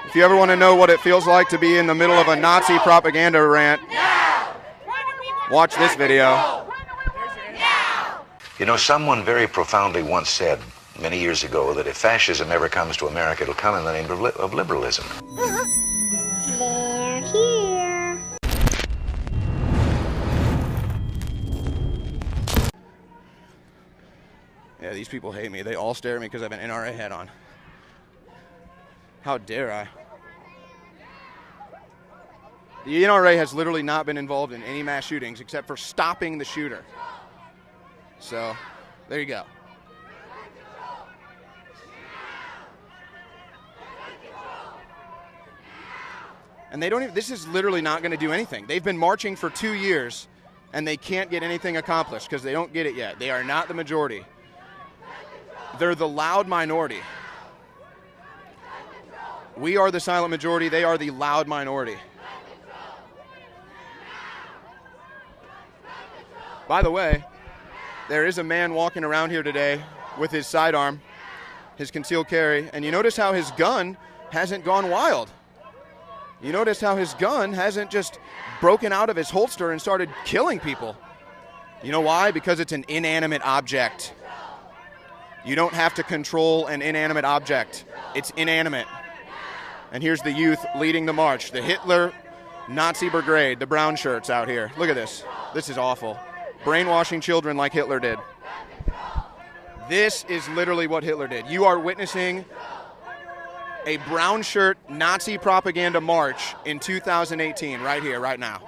If you ever want to know what it feels like to be in the middle of a Nazi propaganda rant, watch this video. You know, someone very profoundly once said many years ago that if fascism ever comes to America, it'll come in the name of liberalism. They're here. Yeah, these people hate me. They all stare at me because I have an NRA hat on. How dare I? The NRA has literally not been involved in any mass shootings except for stopping the shooter. So, there you go. And they don't even, this is literally not going to do anything. They've been marching for 2 years and they can't get anything accomplished because they don't get it yet. They are not the majority. They're the loud minority. We are the silent majority. They are the loud minority. By the way, there is a man walking around here today with his sidearm, his concealed carry, and you notice how his gun hasn't gone wild. You notice how his gun hasn't just broken out of his holster and started killing people. You know why? Because it's an inanimate object. You don't have to control an inanimate object. It's inanimate. And here's the youth leading the march, the Hitler Nazi Brigade, the brown shirts out here. Look at this. This is awful. Brainwashing children like Hitler did. This is literally what Hitler did. You are witnessing a brown shirt Nazi propaganda march in 2018, right here, right now.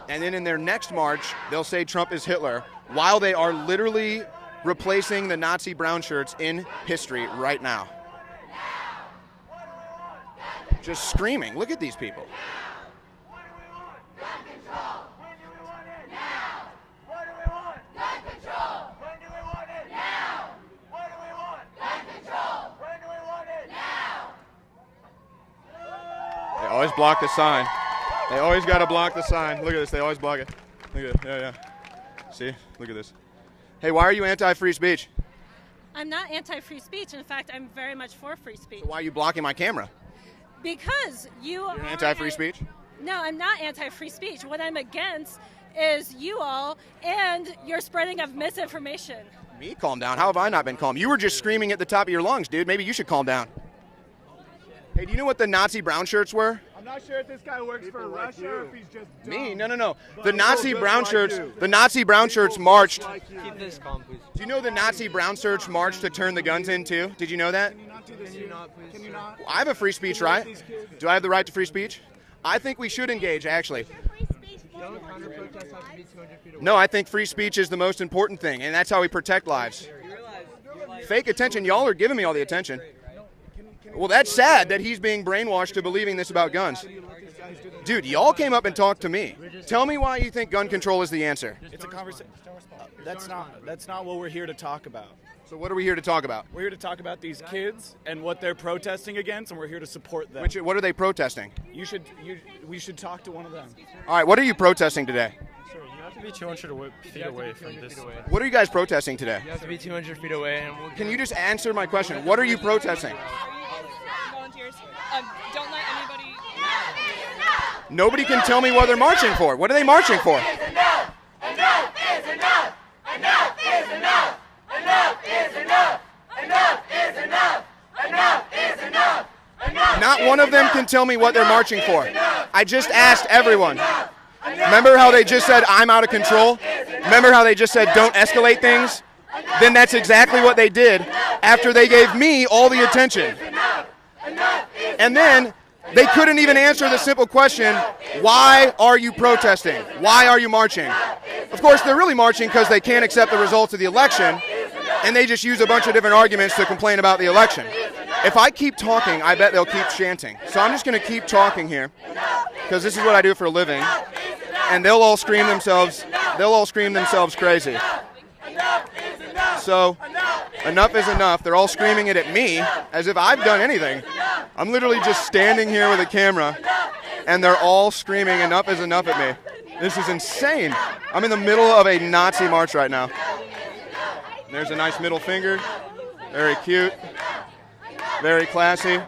And then in their next march, they'll say Trump is Hitler, while they are literally replacing the Nazi brown shirts in history right now. Just screaming. Look at these people. They always block the sign. They always got to block the sign. Look at this. They always block it. Look at it. Yeah. See? Look at this. Hey, why are you anti-free speech? I'm not anti-free speech. In fact, I'm very much for free speech. So why are you blocking my camera? Because you're anti-free speech? No, I'm not anti-free speech. What I'm against is you all and your spreading of misinformation. Me? Calm down. How have I not been calm? You were just screaming at the top of your lungs, dude. Maybe you should calm down. Hey, do you know what the Nazi brown shirts were? I'm not sure if this guy works for Russia or if he's just dumb. Me? No. The Nazi brown shirts. The Nazi brown shirts marched. Keep this calm, please. Do you know the Nazi brown shirts marched to turn the guns in too? Did you know that? Can you not do this? Can you not, please? Can you not? I have a free speech right. Do I have the right to free speech? I think we should engage, actually. No, I think free speech is the most important thing, and that's how we protect lives. Fake attention. Y'all are giving me all the attention. Well, that's sad that he's being brainwashed to believing this about guns. Dude, y'all came up and talked to me. Tell me why you think gun control is the answer. It's a conversation. That's not what we're here to talk about. So what are we here to talk about? We're here to talk about these kids and what they're protesting against, and we're here to support them. What are they protesting? We should talk to one of them. All right, what are you protesting today? Sir, you have to be 200 feet away from this. What are you guys protesting today? You have to be 200 feet away. And Can you just answer my question? What are you protesting? Volunteers. Don't let anybody. Nobody can tell me what they're marching for. What are they marching for? Enough! Enough is enough! Enough is enough! Enough is enough! Enough is enough! Enough is enough! Enough. Not one of them can tell me what they're marching for. I just asked everyone. Remember how they just said, I'm out of control? Remember how they just said, don't escalate things? Then that's exactly what they did after they gave me all the attention. And then they couldn't even answer the simple question, why are you protesting? Why are you marching? Of course, they're really marching because they can't accept the results of the election, and they just use a bunch of different arguments to complain about the election. If I keep talking, I bet they'll keep chanting. So I'm just going to keep talking here because this is what I do for a living, and they'll all scream themselves crazy. So enough is enough. They're all screaming it at me as if I've done anything. I'm literally just standing here with a camera, and they're all screaming enough is enough at me. This is insane. I'm in the middle of a Nazi march right now. There's a nice middle finger. Very cute. Very classy.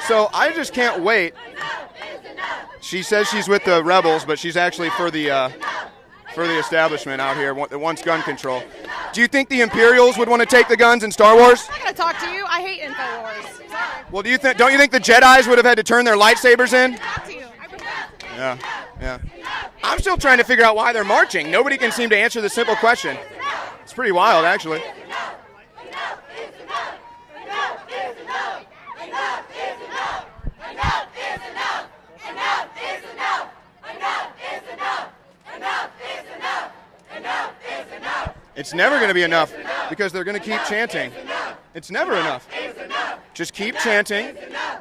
So I just can't wait. She says she's with the rebels, but she's actually for the establishment out here that wants gun control. Do you think the Imperials would want to take the guns in Star Wars? I'm not gonna talk to you. I hate InfoWars. Sorry. Well, don't you think the Jedis would have had to turn their lightsabers in? Talk to you. Yeah. I'm still trying to figure out why they're marching. Nobody can seem to answer the simple question. It's pretty wild, actually. It's never going to be enough because they're going to keep chanting. It's never enough. Just keep chanting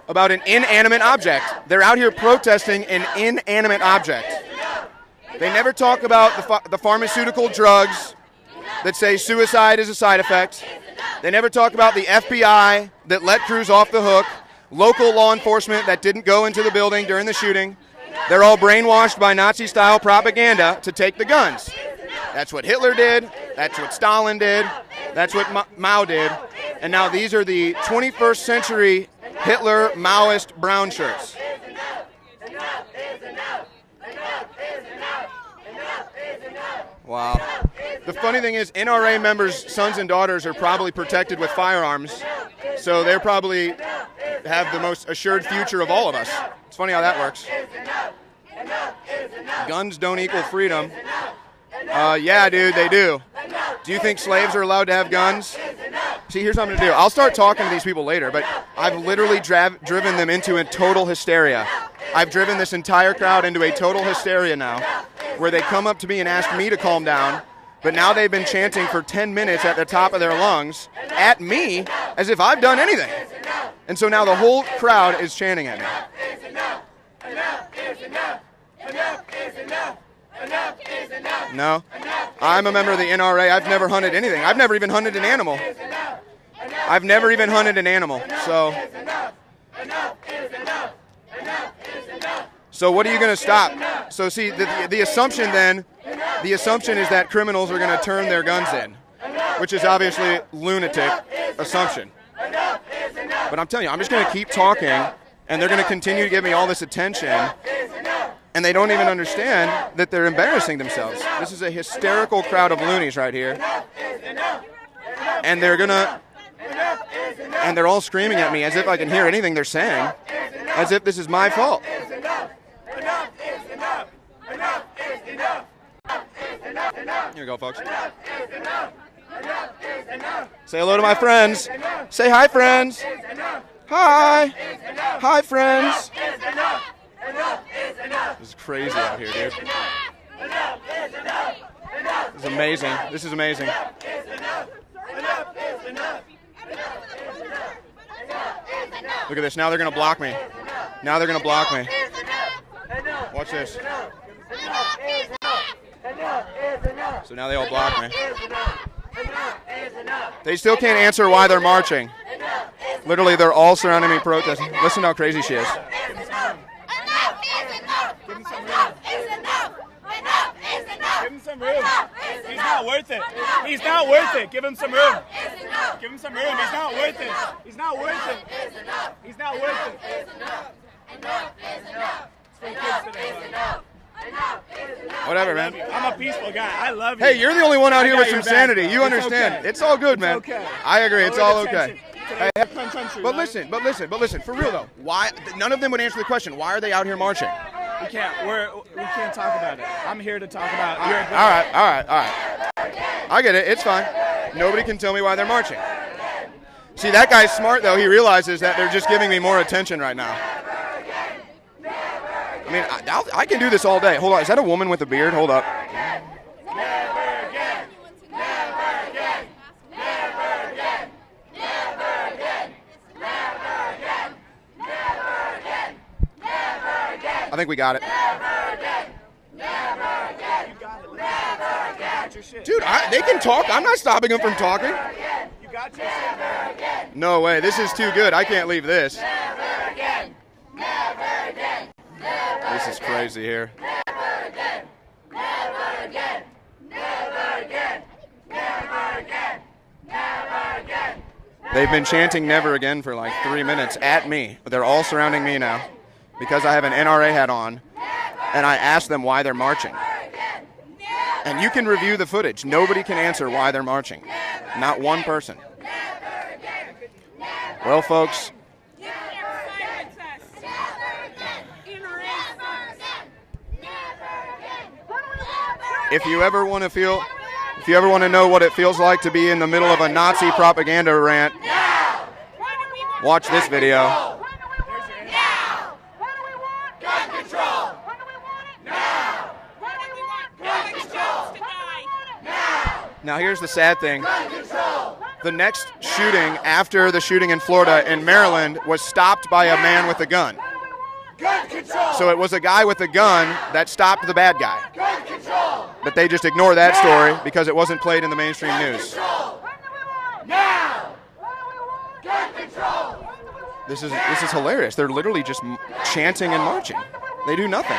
about an inanimate object. They're out here protesting an inanimate object. They never talk about the pharmaceutical drugs that say suicide is a side effect. They never talk about the FBI that let Cruz off the hook, local law enforcement that didn't go into the building during the shooting. They're all brainwashed by Nazi-style propaganda to take the guns. That's what Hitler did. That's what Stalin did. That's what Mao did. And now these are the 21st century Hitler Maoist brown shirts. Wow. The funny thing is, NRA members' sons and daughters are probably protected with firearms, so they're probably have the most assured future of all of us. It's funny how that works. Guns don't equal freedom. Yeah, dude, they do. Do you think slaves are allowed to have guns? See, here's what I'm going to do. I'll start talking to these people later, but I've literally driven them into a total hysteria. I've driven this entire crowd into a total hysteria now, where they come up to me and ask me to calm down, but now they've been chanting for 10 minutes at the top of their lungs at me as if I've done anything. And so now the whole crowd is chanting at me. No, I'm a member of the NRA. I've never hunted anything. I've never even hunted an animal. I've never even hunted an animal. So what are you going to stop? So see, the assumption is that criminals are going to turn their guns in, which is obviously lunatic assumption. But I'm telling you, I'm just going to keep talking, and they're going to continue to give me all this attention. And they don't even understand that they're embarrassing themselves. This is a hysterical crowd of loonies right here. And they're all screaming at me as if I can hear anything they're saying, as if this is my fault. Here we go, folks. Say hello to my friends. Say hi, friends. Hi. Hi, friends. This is crazy out here, dude. This is amazing. This is amazing. Look at this. Now they're going to block me. Now they're going to block me. Watch this. So now they all block me. They still can't answer why they're marching. Literally, they're all surrounding me protesting. Listen to how crazy she is. Give him some room. He's not worth it. He's not worth it. Give him some room. Give him some room. He's not worth it. He's not worth it. He's not worth it. Whatever, man. I'm a peaceful guy. I love you. Hey, you're the only one out here with some your back, sanity. bro. You understand. Okay. It's all good, man. Okay. I agree. It's all okay. Hey, but listen. listen, for real though, why none of them would answer the question? Why are they out here marching? We can't talk about it. I'm here to talk about your All right. I get it. It's fine. Nobody can tell me why they're marching. See, that guy's smart though. He realizes that they're just giving me more attention right now. I mean, I can do this all day. Hold on. Is that a woman with a beard? Hold up. I think we got it. Dude, they can talk. I'm not stopping them from talking. No way. This is too good. I can't leave this. This is crazy here. They've been chanting never again for like 3 minutes at me. They're all surrounding me now because I have an NRA hat on, and I asked them why they're marching. And you can review the footage. Nobody can answer why they're marching. Not one person. Well, folks, if you ever want to know what it feels like to be in the middle of a Nazi propaganda rant, watch this video. Now here's the sad thing. The next shooting after the shooting in Florida in Maryland was stopped by a man with a gun. So it was a guy with a gun that stopped the bad guy. But they just ignore that story because it wasn't played in the mainstream news. This is hilarious. They're literally just chanting and marching. They do nothing.